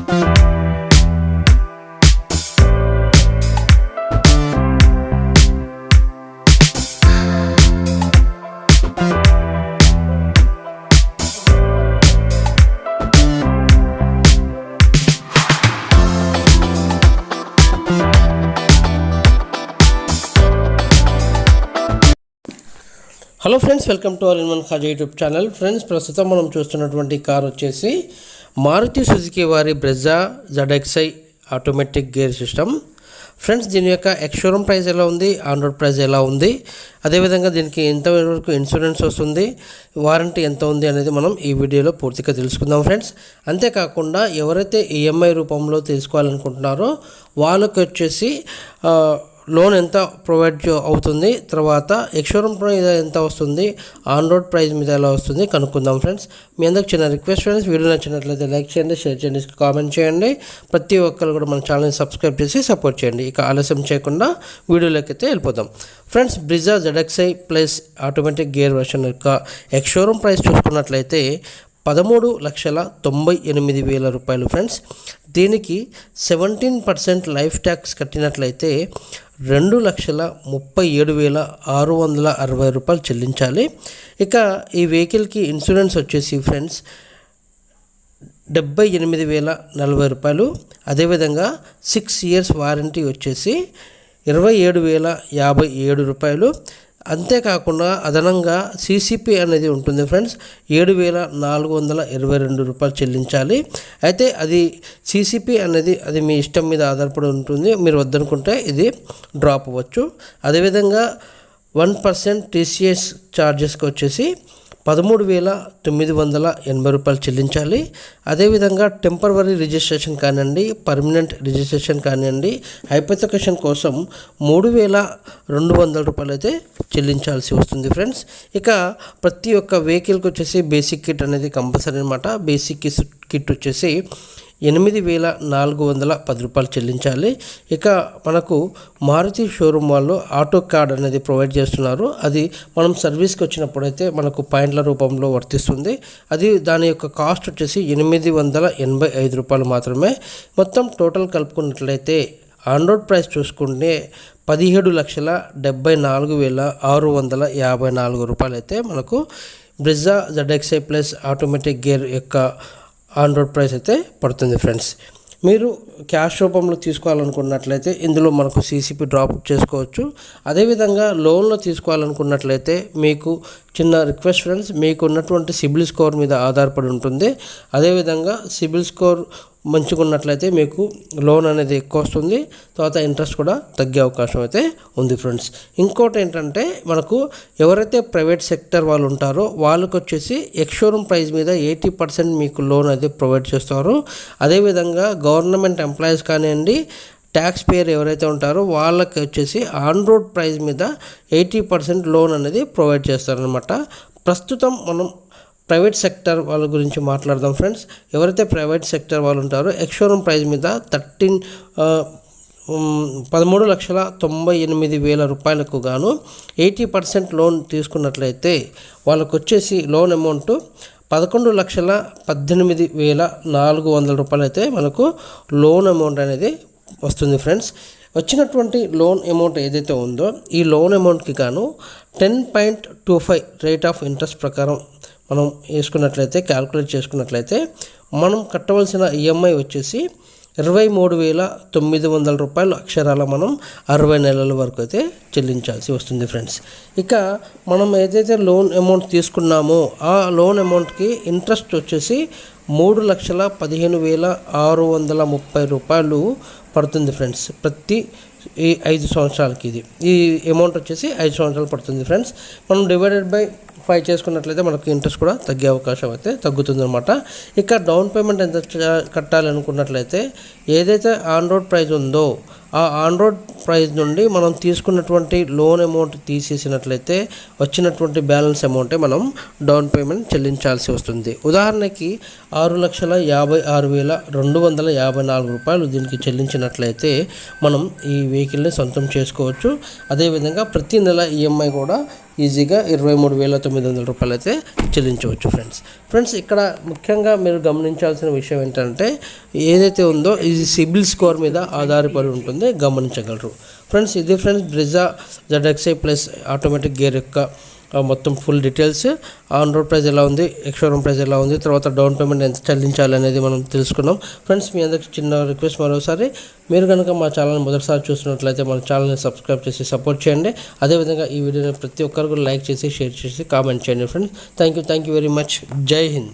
Hello friends, welcome to all in one Khaja YouTube channel. Friends, ప్రస్తుతం మనం చూస్తున్నటువంటి car వచ్చేసి మారుతి సుజుకి వారి Brezza ZXi automatic gear system. Friends, దీని యొక్క ఎక్స్ షోరూమ్ ప్రైస్ ఎలా ఉంది, ఆన్ రోడ్ ప్రైస్ ఎలా ఉంది, అదేవిధంగా దీనికి ఎంతవరకు ఇన్సూరెన్స్ వస్తుంది, వారంటీ ఎంత ఉంది అనేది మనం ఈ వీడియోలో పూర్తిగా తెలుసుకుందాం ఫ్రెండ్స్. అంతేకాకుండా ఎవరైతే ఈఎంఐ రూపంలో తీసుకోవాలనుకుంటున్నారో వాళ్ళకి వచ్చేసి లోన్ ఎంత ప్రొవైడ్ అవుతుంది, తర్వాత ఎక్స్ షోరూమ్ ప్రైస్ ఎంత వస్తుంది, ఆన్ రోడ్ ప్రైస్ మీద ఎలా వస్తుంది కనుక్కుందాం ఫ్రెండ్స్. మీ అందరికి చిన్న రిక్వెస్ట్ ఫ్రెండ్స్, వీడియో నచ్చినట్లయితే లైక్ చేయండి, షేర్ చేయండి, కామెంట్ చేయండి. ప్రతి ఒక్కరు కూడా మన ఛానల్ని సబ్స్క్రైబ్ చేసి సపోర్ట్ చేయండి. ఇక ఆలస్యం చేయకుండా వీడియోలోకి అయితే వెళ్ళిపోదాం friends. Brezza ZXi plus automatic gear version యొక్క ఎక్స్ షోరూమ్ ప్రైస్ చూసుకున్నట్లయితే 13,98,000 రూపాయలు ఫ్రెండ్స్. దీనికి 17% లైఫ్ ట్యాక్స్ కట్టినట్లయితే 2,37,660 రూపాయలు చెల్లించాలి. ఇక ఈ వెహికల్కి ఇన్సూరెన్స్ వచ్చేసి ఫ్రెండ్స్ 78,040 రూపాయలు. అదేవిధంగా 6 years వారంటీ వచ్చేసి 27,057 రూపాయలు. అంతేకాకుండా అదనంగా CCP అనేది ఉంటుంది ఫ్రెండ్స్, 7,422 రూపాయలు చెల్లించాలి. అయితే అది CCP అనేది అది మీ ఇష్టం మీద ఆధారపడి ఉంటుంది, మీరు వద్దనుకుంటే ఇది డ్రాప్ అవ్వచ్చు. అదేవిధంగా 1% TCS ఛార్జెస్కి వచ్చేసి 13,980 రూపాయలు చెల్లించాలి. అదేవిధంగా టెంపరవరీ రిజిస్ట్రేషన్ కానివ్వండి, పర్మనెంట్ రిజిస్ట్రేషన్ కానివ్వండి, హైపోథెకేషన్ కోసం 3,200 రూపాయలు అయితే చెల్లించాల్సి వస్తుంది ఫ్రెండ్స్. ఇక ప్రతి ఒక్క వెహికల్కి వచ్చేసి బేసిక్ కిట్ అనేది కంపల్సరీ అనమాట. బేసిక్ కిట్ వచ్చేసి 8,410 రూపాయలు చెల్లించాలి. ఇక మనకు మారుతి షోరూమ్ వాళ్ళు ఆటో కార్డ్ అనేది ప్రొవైడ్ చేస్తున్నారు. అది మనం సర్వీస్కి వచ్చినప్పుడు అయితే మనకు పాయింట్ల రూపంలో వర్తిస్తుంది. అది దాని యొక్క కాస్ట్ వచ్చేసి 885 రూపాయలు మాత్రమే. మొత్తం టోటల్ కలుపుకున్నట్లయితే ఆన్ రోడ్ ప్రైస్ చూసుకుంటే 17,74,654 రూపాయలు అయితే మనకు Brezza ZXi plus automatic gear యొక్క ఆన్ రోడ్ ప్రైస్ అయితే పడుతుంది ఫ్రెండ్స్. మీరు క్యాష్ రూపంలో తీసుకోవాలనుకున్నట్లయితే ఇందులో మనకు CCP డ్రాప్ చేసుకోవచ్చు. అదేవిధంగా లోన్లో తీసుకోవాలనుకున్నట్లయితే మీకు చిన్న రిక్వెస్ట్ ఫ్రెండ్స్, మీకు ఉన్నటువంటి సిబిల్ స్కోర్ మీద ఆధారపడి ఉంటుంది. అదేవిధంగా సిబిల్ స్కోర్ మంచిగా ఉన్నట్లయితే మీకు లోన్ అనేది ఎక్కువ వస్తుంది, తర్వాత ఇంట్రెస్ట్ కూడా తగ్గే అవకాశం అయితే ఉంది ఫ్రెండ్స్. ఇంకోటి ఏంటంటే మనకు ఎవరైతే ప్రైవేట్ సెక్టర్ వాళ్ళు ఉంటారో వాళ్ళకి వచ్చేసి ఎక్స్ షోరూమ్ ప్రైస్ మీద 80% మీకు లోన్ అయితే ప్రొవైడ్ చేస్తారు. అదేవిధంగా గవర్నమెంట్ ఎంప్లాయీస్ కానివ్వండి, ట్యాక్స్ పేయర్ ఎవరైతే ఉంటారో వాళ్ళకి వచ్చేసి ఆన్ రోడ్ ప్రైస్ మీద 80% లోన్ అనేది ప్రొవైడ్ చేస్తారనమాట. ప్రస్తుతం మనం ప్రైవేట్ సెక్టర్ వాళ్ళ గురించి మాట్లాడదాం ఫ్రెండ్స్. ఎవరైతే ప్రైవేట్ సెక్టర్ వాళ్ళు ఉంటారో ఎక్స్ షోరూమ్ ప్రైస్ మీద 13,98,000 రూపాయలకు గాను 80% లోన్ తీసుకున్నట్లయితే వాళ్ళకు వచ్చేసి లోన్ అమౌంట్ 11,18,400 రూపాయలు అయితే మనకు లోన్ అమౌంట్ అనేది వస్తుంది ఫ్రెండ్స్. వచ్చినటువంటి లోన్ అమౌంట్ ఏదైతే ఉందో ఈ లోన్ అమౌంట్కి గాను 10.25 రేట్ ఆఫ్ ఇంట్రెస్ట్ ప్రకారం మనం వేసుకున్నట్లయితే, క్యాల్కులేట్ చేసుకున్నట్లయితే మనం కట్టవలసిన ఈఎంఐ వచ్చేసి 23,900 రూపాయలు అక్షరాల మనం 60 నెలల వరకు అయితే చెల్లించాల్సి వస్తుంది ఫ్రెండ్స్. ఇక మనం ఏదైతే లోన్ అమౌంట్ తీసుకున్నామో ఆ లోన్ అమౌంట్కి ఇంట్రెస్ట్ వచ్చేసి 3,15,630 రూపాయలు పడుతుంది ఫ్రెండ్స్. ప్రతి ఈ 5 సంవత్సరాలకి ఈ అమౌంట్ వచ్చేసి 5 సంవత్సరాలు పడుతుంది ఫ్రెండ్స్. మనం డివైడెడ్ బై 5 చేసుకున్నట్లయితే మనకు ఇంట్రెస్ట్ కూడా తగ్గే అవకాశం అయితే తగ్గుతుందన్నమాట. ఇక డౌన్ పేమెంట్ ఎంత కట్టాలి అనుకున్నట్లయితే ఏదైతే ఆన్ రోడ్ ప్రైస్ ఉందో ఆ ఆన్ రోడ్ ప్రైస్ నుండి మనం తీసుకున్నటువంటి లోన్ అమౌంట్ తీసేసినట్లయితే వచ్చినటువంటి బ్యాలెన్స్ అమౌంటే మనం డౌన్ పేమెంట్ చెల్లించాల్సి వస్తుంది. ఉదాహరణకి 6,56,254 రూపాయలు దీనికి చెల్లించినట్లయితే మనం ఈ వెహికల్ని సొంతం చేసుకోవచ్చు. అదేవిధంగా ప్రతి నెల ఈఎంఐ కూడా ఈజీగా 23,900 రూపాయలు అయితే చెల్లించవచ్చు ఫ్రెండ్స్. ఇక్కడ ముఖ్యంగా మీరు గమనించాల్సిన విషయం ఏంటంటే ఏదైతే ఉందో ఇది సిబిల్ స్కోర్ మీద ఆధారపడి ఉంటుంది, గమనించగలరు ఫ్రెండ్స్. ఇది friends Brezza ZXi plus automatic gear యొక్క మొత్తం full details, on road price ఎలా ఉంది, ఎక్స్షోరూమ్ ప్రైస్ ఎలా ఉంది, తర్వాత డౌన్ పేమెంట్ ఎంత చెల్లించాలి అనేది మనం తెలుసుకున్నాం ఫ్రెండ్స్. మీ అందరికి చిన్న రిక్వెస్ట్, మరోసారి మీరు కనుక మా ఛానల్ని మొదటిసారి చూస్తున్నట్లయితే మన ఛానల్ని సబ్స్క్రైబ్ చేసి సపోర్ట్ చేయండి. అదేవిధంగా ఈ వీడియోని ప్రతి ఒక్కరు లైక్ చేసి షేర్ చేసి కామెంట్ చేయండి friends. Thank you very much. జై హింద్.